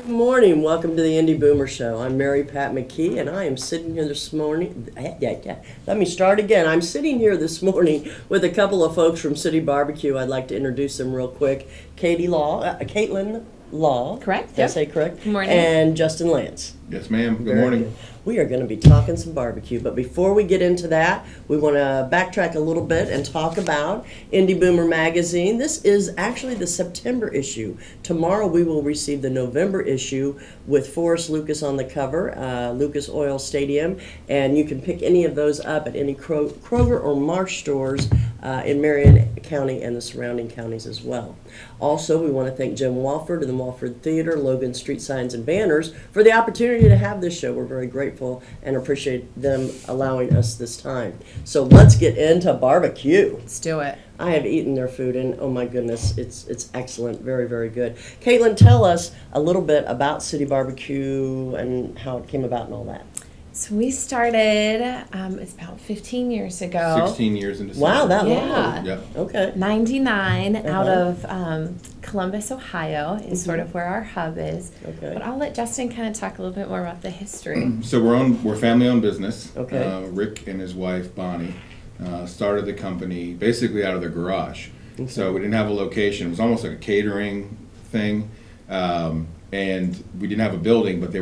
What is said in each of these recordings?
Good morning. Welcome to the Indy Boomer Show. I'm Mary Pat McKee, and I am sitting here this morning. Let me start again. I'm sitting here this morning with a couple of folks from City Barbecue. I'd like to introduce them real quick. Caitlin Law. Correct. Did I Yep. say correct? Good morning. And Justin Lance. Yes, ma'am. Good Very morning. good. We are going to be talking some barbecue, but before we get into that, we want to backtrack a little bit and talk about Indy Boomer magazine. This is actually the September issue. Tomorrow we will receive the November issue with Forrest Lucas on the cover, Lucas Oil Stadium, and you can pick any of those up at any Kroger or Marsh stores in Marion County and the surrounding counties as well. Also, we want to thank Jim Walford and the Walford Theater, Logan Street Signs and Banners for the opportunity to have this show. We're very grateful and appreciate them allowing us this time. So let's get into barbecue. Let's do it. I have eaten their food, and oh my goodness, it's excellent, very, very good. Caitlin, tell us a little bit about City Barbecue and how it came about and all that. So we started, it's about 15 years ago. 16 years into Wow, that Yeah. long. Yeah. Okay. 99 out Uh-huh. of Columbus, Ohio is sort of where our hub is. Okay. But I'll let Justin kind of talk a little bit more about the history. So we're family-owned business. Okay. Rick and his wife Bonnie started the company basically out of their garage. So we didn't have a location. It was almost like a catering thing, and we didn't have a building. But they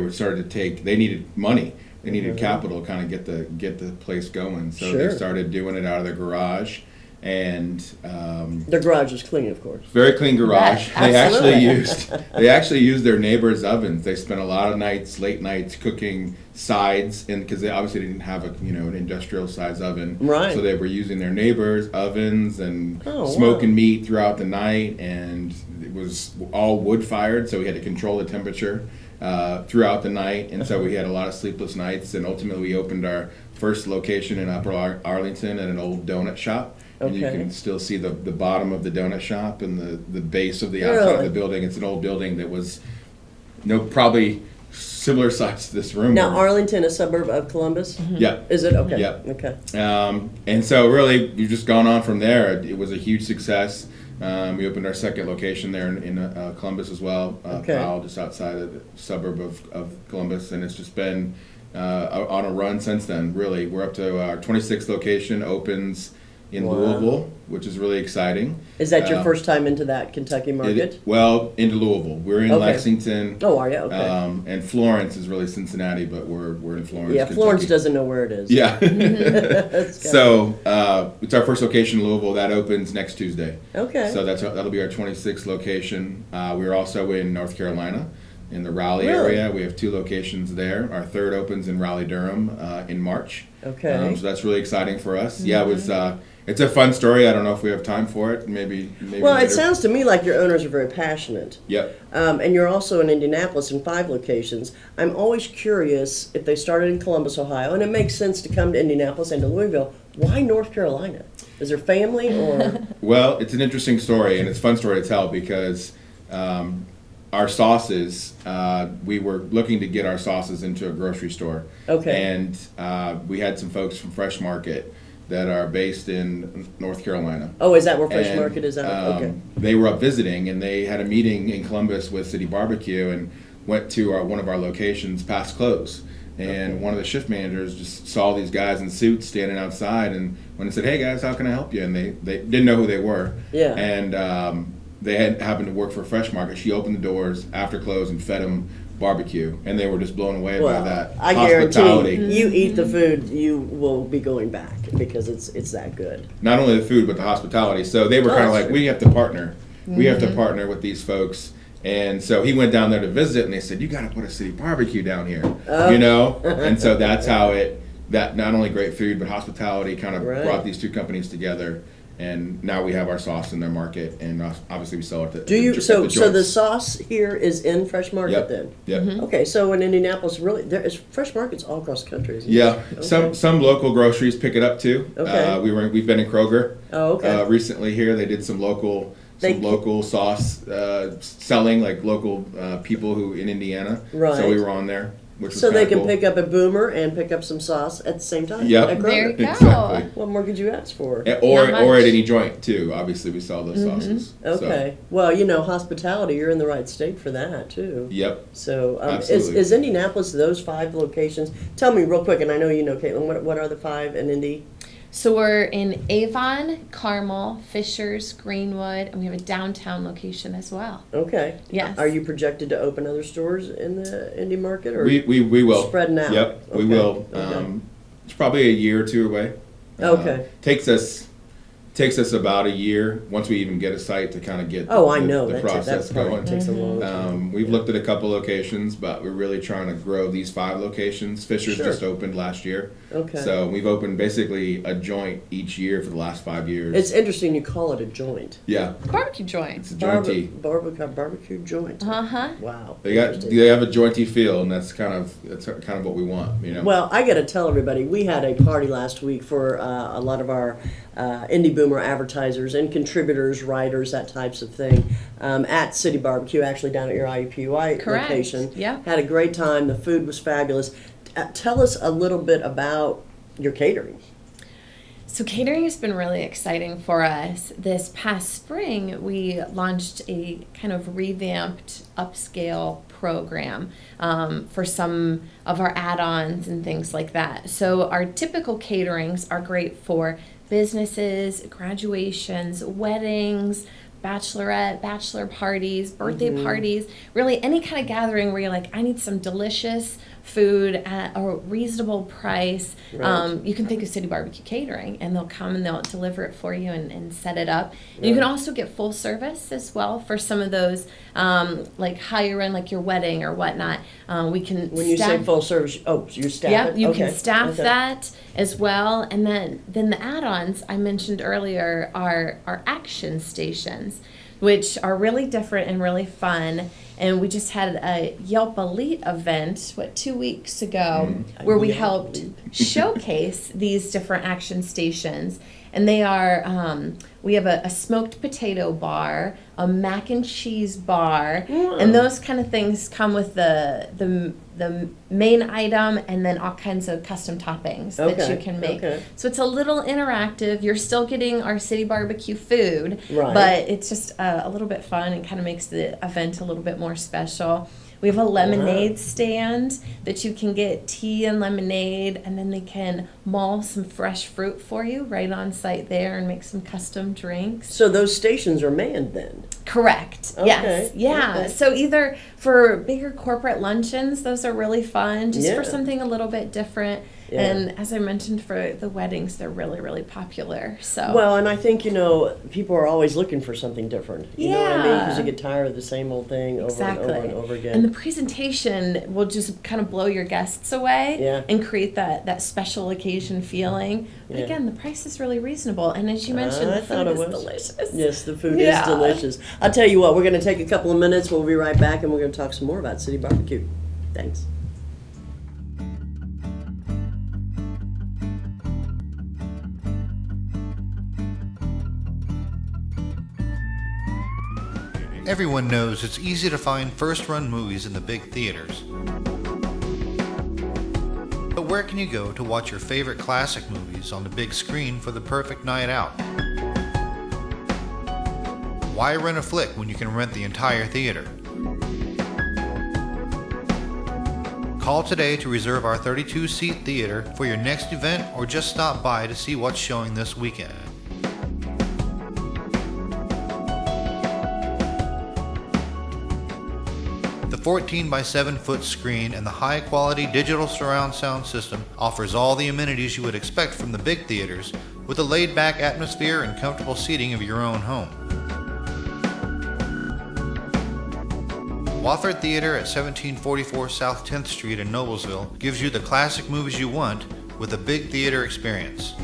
needed money. They needed capital to kind of get the place going. So Sure. they started doing it out of their garage, and Their garage is clean, of course. very clean garage. Right, They actually used their neighbors' ovens. They spent a lot of nights, late nights, cooking sides, and because they obviously didn't have an industrial size oven, Right. so they were using their neighbors' ovens and Oh, smoking wow. meat throughout the night. And it was all wood fired, so we had to control the temperature throughout the night. And so we had a lot of sleepless nights. And ultimately, we opened our first location in Upper Arlington at an old donut shop. And you Okay. can still see the bottom of the donut shop and the base of the outside Really? of the building. It's an old building that was probably similar size to this room. Now, Arlington, a suburb of Columbus? Yeah. Is it? Okay. Yeah. Okay. And so really, we've just gone on from there. It was a huge success. We opened our second location there in Columbus as well, Okay. Powell, just outside of the suburb of Columbus. And it's just been on a run since then, really. We're up to our 26th location, opens in Wow. Louisville, which is really exciting. Is that your first time into that Kentucky market? Into Louisville. We're in Okay. Lexington. Oh, are you? Okay. And Florence is really Cincinnati, but we're in Florence. Yeah, Florence Kentucky. doesn't know where it is. Yeah. That's good. So it's our first location in Louisville. That opens next Tuesday. Okay. So that'll be our 26th location. We're also in North Carolina, in the Raleigh Really? area. We have 2 locations there. Our third opens in Raleigh-Durham in March. Okay. So that's really exciting for us. Yeah, it was. It's a fun story. I don't know if we have time for it. Maybe. Well, later. it sounds to me like your owners are very passionate. Yep. And you're also in Indianapolis in 5 locations. I'm always curious if they started in Columbus, Ohio, and it makes sense to come to Indianapolis and to Louisville. Why North Carolina? Is there family or? Well, it's an interesting story, and it's a fun story to tell because our sauces, we were looking to get our sauces into a grocery store. Okay. And we had some folks from Fresh Market that are based in North Carolina. Oh, is that where Fresh And, Market is at? Okay. They were up visiting, and they had a meeting in Columbus with City Barbecue and went to one of our locations past close. And one of the shift managers just saw these guys in suits standing outside and went and said, "Hey guys, how can I help you?" And they didn't know who they were. Yeah. And they had happened to work for Fresh Market. She opened the doors after close and fed them barbecue, and they were just blown away by that I hospitality. guarantee you eat the food, you will be going back because it's that good. Not only the food, but the hospitality. So they were kind of like, sure. we have to partner. We have to partner with these folks. And so he went down there to visit, and they said, "You got to put a City Barbecue down here," And so that's how that not only great food, but hospitality kind of Right. brought these 2 companies together. And now we have our sauce in their market, and obviously we sell it. Do you? at So the so the joints. sauce here is in Fresh Market Yep. then. Yep. Okay, so in Indianapolis, really, there is Fresh Markets all across the country. Isn't Yeah, there? some local groceries pick it up too. Okay. We've been in Kroger. Oh, okay. Recently here, they did some local sauce selling, like local people who in Indiana. Right. So we were on there. which was So they kinda can pick up a Boomer and pick up some sauce at the same time. Yep. at There you Kroger. go. Exactly. What more could you ask for? Or Not or much. at any joint too. Obviously, we sell those sauces. Okay. Well, you know, hospitality, you're in the right state for that, too. So, yep. So, Absolutely. is Indianapolis those 5 locations? Tell me real quick, and I know you know, Caitlin, what are the 5 in Indy? So we're in Avon, Carmel, Fishers, Greenwood, and we have a downtown location as well. Okay. Yes. Are you projected to open other stores in the Indy market, or We will. spreading out? Yep, we Okay. will. Okay. It's probably a year or 2 away. Okay. Takes us about a year once we even get a site to kind of get Oh, I know the that process probably going. takes a long time. We've looked at a couple locations, but we're really trying to grow these 5 locations. Fisher's Sure. just opened last year. Okay. So we've opened basically a joint each year for the last 5 years. It's interesting you call it a joint. yeah, Barbecue joints. it's a jointy. Barbecue joint. Uh-huh. Wow. They Interesting. have a jointy feel, and that's kind of what we want, you know. Well, I got to tell everybody, we had a party last week for a lot of our Indy Boomer advertisers and contributors, writers, that types of thing, at City Barbecue, actually down at your IUPUI Correct. location. Yeah. Had a great time. The food was fabulous. Tell us a little bit about your catering. So catering has been really exciting for us. This past spring, we launched a kind of revamped upscale program for some of our add-ons and things like that. So our typical caterings are great for businesses, graduations, weddings, bachelorette, bachelor parties, birthday parties, really any kind of gathering where you're like, I need some delicious food at a reasonable price. Right. You can think of City Barbecue Catering, and they'll come and they'll deliver it for you and set it up. And you can also get full service as well for some of those like higher end, like your wedding or whatnot. We can When you say staff- full service, oh, so you staff yeah, it? you Okay. can staff Okay. that as well. And then the add-ons I mentioned earlier are action stations, which are really different and really fun. And we just had a Yelp Elite event, 2 weeks ago, where we Yelp helped Elite. showcase these different action stations. And they are, we have a smoked potato bar, a mac and cheese bar, and those kind of things come with the main item, and then all kinds of custom toppings that Okay, you can make. okay. So it's a little interactive. You're still getting our City Barbecue food, Right. but it's just a little bit fun and kind of makes the event a little bit more special. We have a lemonade stand that you can get tea and lemonade, and then they can mull some fresh fruit for you right on site there and make some custom drinks. So those stations are manned then? Correct. Okay, Yes. Yeah. okay. So either for bigger corporate luncheons, those are really fun, just for Yeah. something a little bit different. Yeah. And as I mentioned, for the weddings, they're really, really popular. So Well, and I think, you know, people are always looking for something different. You know what I mean? Because you Yeah. get tired of the same old thing over exactly. and over and over again. And the presentation will just kind of blow your guests away Yeah. and create that special occasion feeling. But Yeah. again, the price is really reasonable. And as you mentioned, I the thought food it is was. delicious. Yes, the food Yeah. is delicious. I'll tell you what, we're going to take a couple of minutes. We'll be right back, and we're going to talk some more about City Barbecue. Thanks. Everyone knows it's easy to find first-run movies in the big theaters. But where can you go to watch your favorite classic movies on the big screen for the perfect night out? Why rent a flick when you can rent the entire theater? Call today to reserve our 32-seat theater for your next event, or just stop by to see what's showing this weekend. The 14 by 7 foot screen and the high quality digital surround sound system offers all the amenities you would expect from the big theaters, with a laid back atmosphere and comfortable seating of your own home. Wofford Theater at 1744 South 10th Street in Noblesville gives you the classic movies you want with a big theater experience.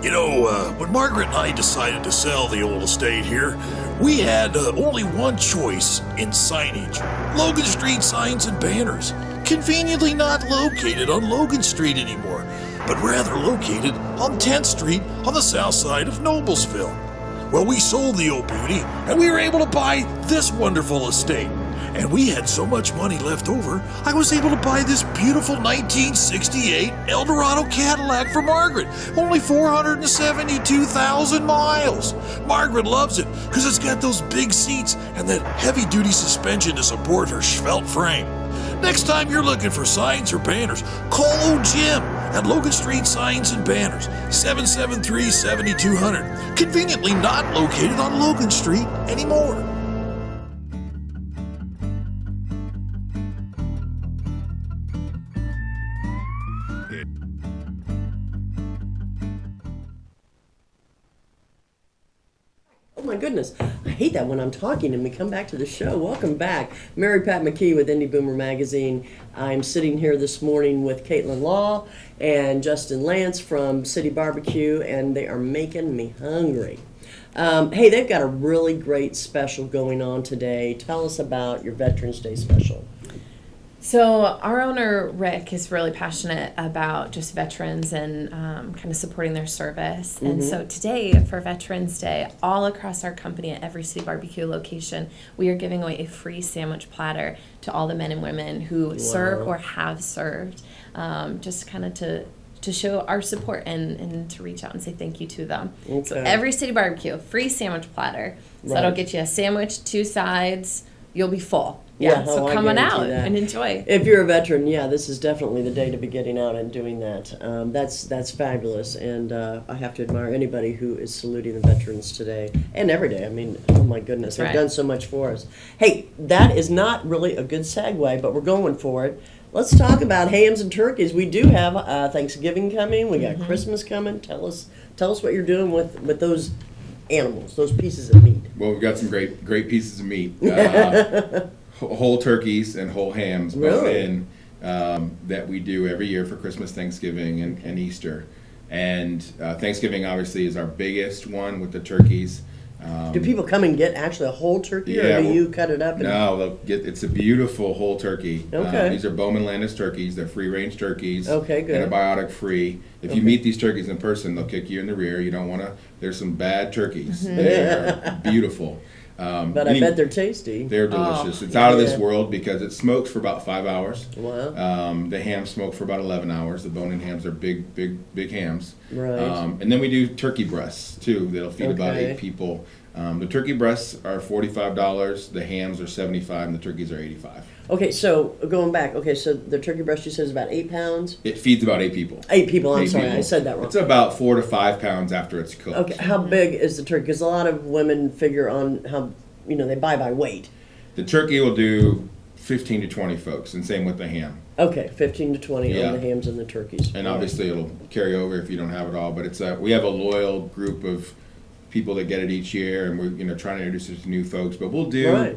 You know, when Margaret and I decided to sell the old estate here, we had only one choice in signage. Logan Street signs and banners. Conveniently not located on Logan Street anymore, but rather located on 10th Street on the south side of Noblesville. Well, we sold the old beauty, and we were able to buy this wonderful estate. And we had so much money left over, I was able to buy this beautiful 1968 Eldorado Cadillac for Margaret. Only 472,000 miles. Margaret loves it because it's got those big seats and that heavy-duty suspension to support her svelte frame. Next time you're looking for signs or banners, call old Jim at Logan Street Signs and Banners, 773-7200. Conveniently not located on Logan Street anymore. Oh my goodness, I hate that when I'm talking and we come back to the show. Welcome back. Mary Pat McKee with Indy Boomer Magazine. I'm sitting here this morning with Caitlin Law and Justin Lance from City Barbecue, and they are making me hungry. Hey, they've got a really great special going on today. Tell us about your Veterans Day special. So our owner, Rick, is really passionate about just veterans and kind of supporting their service. And so today, for Veterans Day, all across our company at every City Barbecue location, we are giving away a free sandwich platter to all the men and women who serve or have served, just kind of to show our support and to reach out and say thank you to them. Okay. So every City Barbecue, free sandwich platter. So that'll get you a sandwich, 2 sides, you'll be full. So come on out and enjoy. If you're a veteran, this is definitely the day to be getting out and doing that. That's fabulous, and I have to admire anybody who is saluting the veterans today and every day. I mean, oh my goodness, they've done so much for us. Hey, that is not really a good segue, but we're going for it. Let's talk about hams and turkeys. We do have Thanksgiving coming. We got Christmas coming. Tell us what you're doing with those animals, those pieces of meat. Well, we've got some great pieces of meat. Whole turkeys and whole hams both in that we do every year for Christmas, Thanksgiving, and Easter. And Thanksgiving obviously is our biggest one with the turkeys. Do people come and get actually a whole turkey, or do you cut it up? No, it's a beautiful whole turkey. Okay. These are Bowman Landis turkeys. They're free-range turkeys. Okay, good. Antibiotic-free. If you meet these turkeys in person, they'll kick you in the rear. You don't want to. There's some bad turkeys. They're beautiful. But I bet they're tasty. They're delicious. It's out of this world because it smokes for about 5 hours. Wow. The hams smoke for about 11 hours. The bone-in hams are big hams. Right. And then we do turkey breasts too. That'll feed about 8 people. The turkey breasts are $45. The hams are $75, and the turkeys are $85. Okay, so going back, so the turkey breast you said is about 8 pounds? It feeds about 8 people. 8 people, I'm 8 sorry, people. I said that wrong. It's about 4 to 5 pounds after it's cooked. Okay, how big is the turkey? Because a lot of women figure on how, they buy by weight. The turkey will do 15 to 20 folks, and same with the ham. Okay, 15 to 20 on the hams and the turkeys. And obviously it'll carry over if you don't have it all, but we have a loyal group of people that get it each year, and we're trying to introduce it to new folks, but we'll do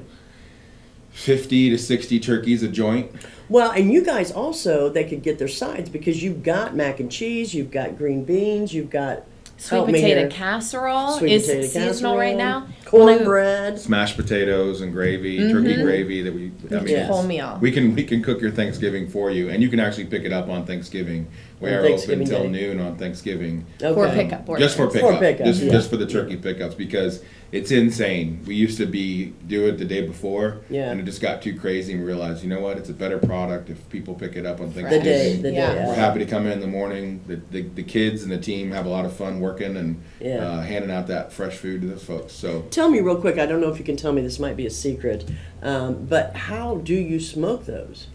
50 to 60 turkeys a joint. Well, and you guys also, they could get their sides because you've got mac and cheese, you've got green beans, you've got sweet potato casserole is seasonal right now. Cornbread, smashed potatoes and gravy, turkey gravy that whole meal. We can cook your Thanksgiving for you, and you can actually pick it up on Thanksgiving. We are open until noon on Thanksgiving. For pickup. Just for pickup. Just for the Yeah. turkey pickups, because it's insane. We used to do it the day before, and it just got too crazy, and we realized, you know what, it's a better product if people pick it up on Thanksgiving. The day. We're happy to come in the morning. The kids and the team have a lot of fun working and handing out that fresh food to those folks. So tell me real quick, I don't know if you can tell me, this might be a secret, but how do you smoke those?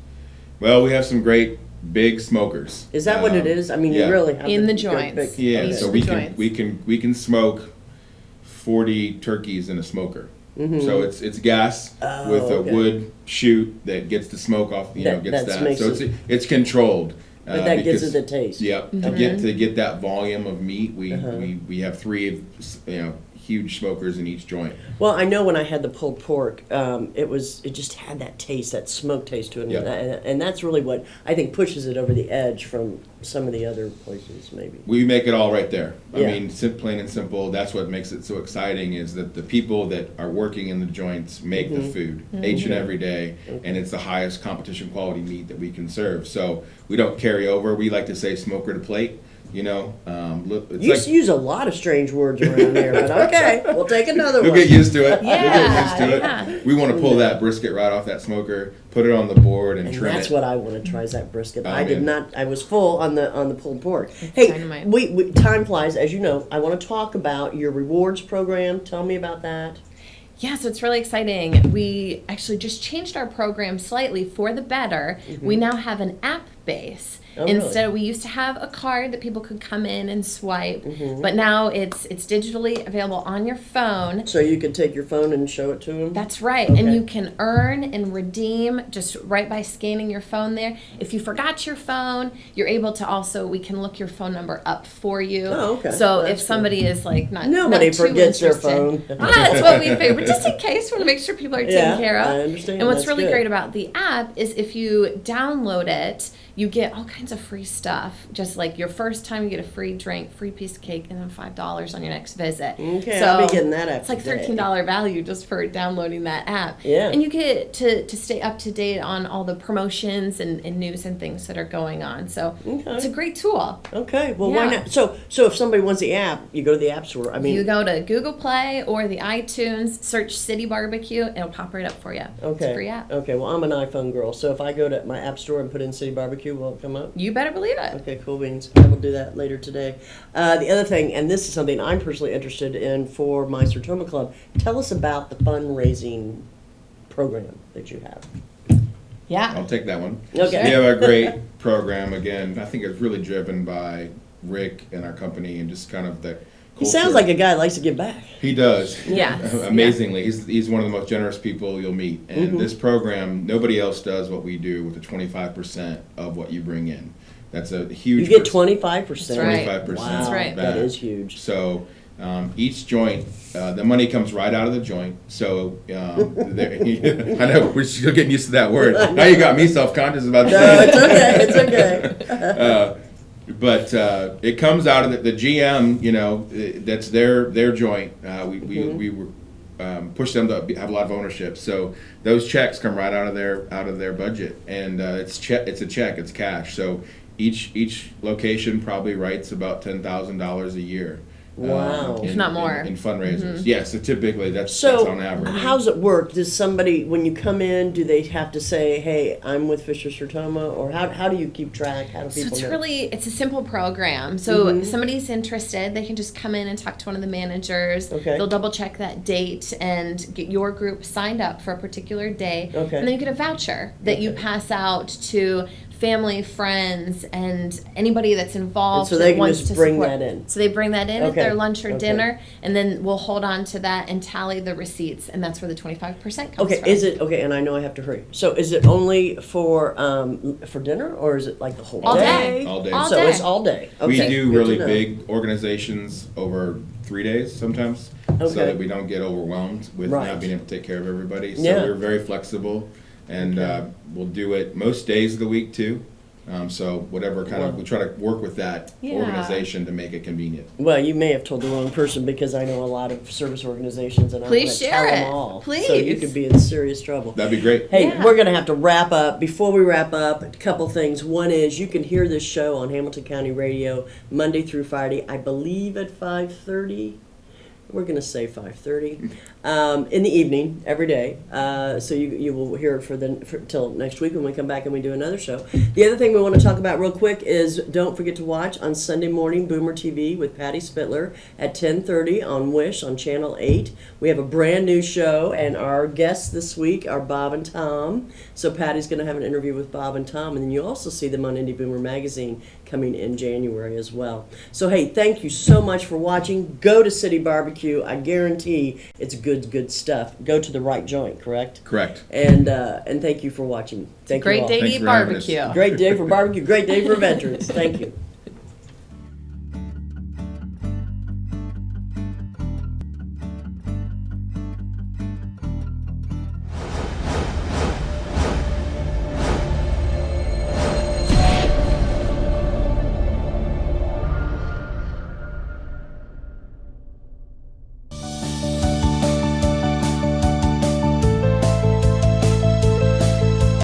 Well, we have some great big smokers. Is that what it is? I mean, you really have in the joints. So we can smoke 40 turkeys in a smoker. So it's gas with a wood chute that gets the smoke off. So it's controlled. But that gives it the taste. Yep. To get that volume of meat, we have 3 huge smokers in each joint. Well, I know when I had the pulled pork, it just had that taste, that smoke taste to it, and that's really what I think pushes it over the edge from some of the other places, maybe. We make it all right there. I mean, plain and simple. That's what makes it so exciting, is that the people that are working in the joints make the food each and every day, and it's the highest competition quality meat that we can serve. So we don't carry over. We like to say smoker to plate. It's You like, use a lot of strange words around here, but okay, we'll take another you'll one. get used to it. You'll Yeah, get used to it. yeah. We want to pull that brisket right off that smoker, put it on the board, and And trim that's it. what I want to try is that brisket. Oh, I did man. not. I was full on the pulled pork. Hey, dynamite. we time flies, as you know. I want to talk about your rewards program. Tell me about that. Yeah, so it's really exciting. We actually just changed our program slightly for the better. We now have an app base. Oh, really? Instead, we used to have a card that people could come in and swipe, but now it's digitally available on your phone. So you could take your phone and show it to them. That's right. Okay. And you can earn and redeem just right by scanning your phone there. If you forgot your phone, you're able to also, we can look your phone number up for you. Oh, okay. So That's if somebody is like Nobody not too forgets their interested- phone. That's what we figure. But just in case, we want to make sure people are taken Yeah, care of. I understand. And what's That's really good. great about the app is if you download it, you get all kinds of free stuff. Just like your first time, you get a free drink, free piece of cake, and then $5 on your next visit. Okay, so I'll be getting that It's like after today. $13 value just for downloading that app. Yeah. And you get to stay up to date on all the promotions and news and things that are going on. So Okay. it's a great tool. Okay, well, why Yeah. not? So if somebody wants the app, you go to the app store. I mean, You go to Google Play or the iTunes, search City Barbecue, it'll pop right up for you. okay, It's a free app. Okay, well, I'm an iPhone girl, so if I go to my app store and put in City Barbecue, will it come up? You better believe it. Okay, cool beans. I will do that later today. The other thing, and this is something I'm personally interested in for my Sertoma Club, tell us about the fundraising program that you have. Yeah. I'll take that one. Okay. We have a great program. Again, I think it's really driven by Rick and our company and just kind of the He sounds like a guy that likes to give back. He does. Yes. Amazingly. He's one of the most generous people you'll meet. And Mm-hmm. this program, nobody else does what we do with the 25% of what you bring in. That's a huge You get 25%. That's right. 25%. Wow, That's right. that is huge. So each joint, the money comes right out of the joint. So I know we're still getting used to that word. Now you got me self-conscious about No, saying it's it. okay. It's okay. But it comes out of the GM, that's their joint. We were push them to have a lot of ownership. So those checks come right out of their budget, and it's a check, it's cash. So each location probably writes about $10,000 a year. Wow. If not more. In fundraisers. Yes, so typically that's So, on average. how's it work? Does somebody, when you come in, do they have to say, "Hey, I'm with Fisher Sertoma," or how do you keep track? How do So people know? it's a simple program. So if somebody's interested, they can just come in and talk to one of the managers. Okay. They'll double check that date and get your group signed up for a particular day. Okay. And then you get a voucher that you pass out to family, friends, and anybody that's involved. And so they that can wants just to bring support. that in. So they bring that in at Okay. their lunch or Okay. dinner, and then we'll hold on to that and tally the receipts, and that's where the 25% comes Okay, from. is it okay? And I know I have to hurry. So, is it only for dinner, or is it like the whole All day? day. All day. All So day. it's all day. We Okay, do good really to know. big organizations over 3 days sometimes, so Okay. that we don't get overwhelmed with Right. not being able to take care of everybody. So Yeah. we're very flexible, and we'll do it most days of the week too. So whatever kind of, we try to work with that Yeah. organization to make it convenient. Well, you may have told the wrong person because I know a lot of service organizations, and I'm Please going to share tell it. them all. So you Please. could be in serious trouble. That'd be great. Hey, Yeah. we're going to have to wrap up. Before we wrap up, a couple things. One is you can hear this show on Hamilton County Radio Monday through Friday, I believe at 5:30. We're going to say 5:30 in the evening every day. So you will hear it till next week when we come back and we do another show. The other thing we want to talk about real quick is don't forget to watch on Sunday morning Boomer TV with Patty Spittler at 10:30 on Wish on Channel 8. We have a brand new show, and our guests this week are Bob and Tom. So Patty's going to have an interview with Bob and Tom, and then you'll also see them on Indy Boomer Magazine coming in January as well. So hey, thank you so much for watching. Go to City Barbecue. I guarantee it's good stuff. Go to the right joint, correct? Correct. And thank you for watching. Thank you Great all. day to Thanks eat for having us. barbecue. Great day for barbecue. Great day for veterans. Thank you.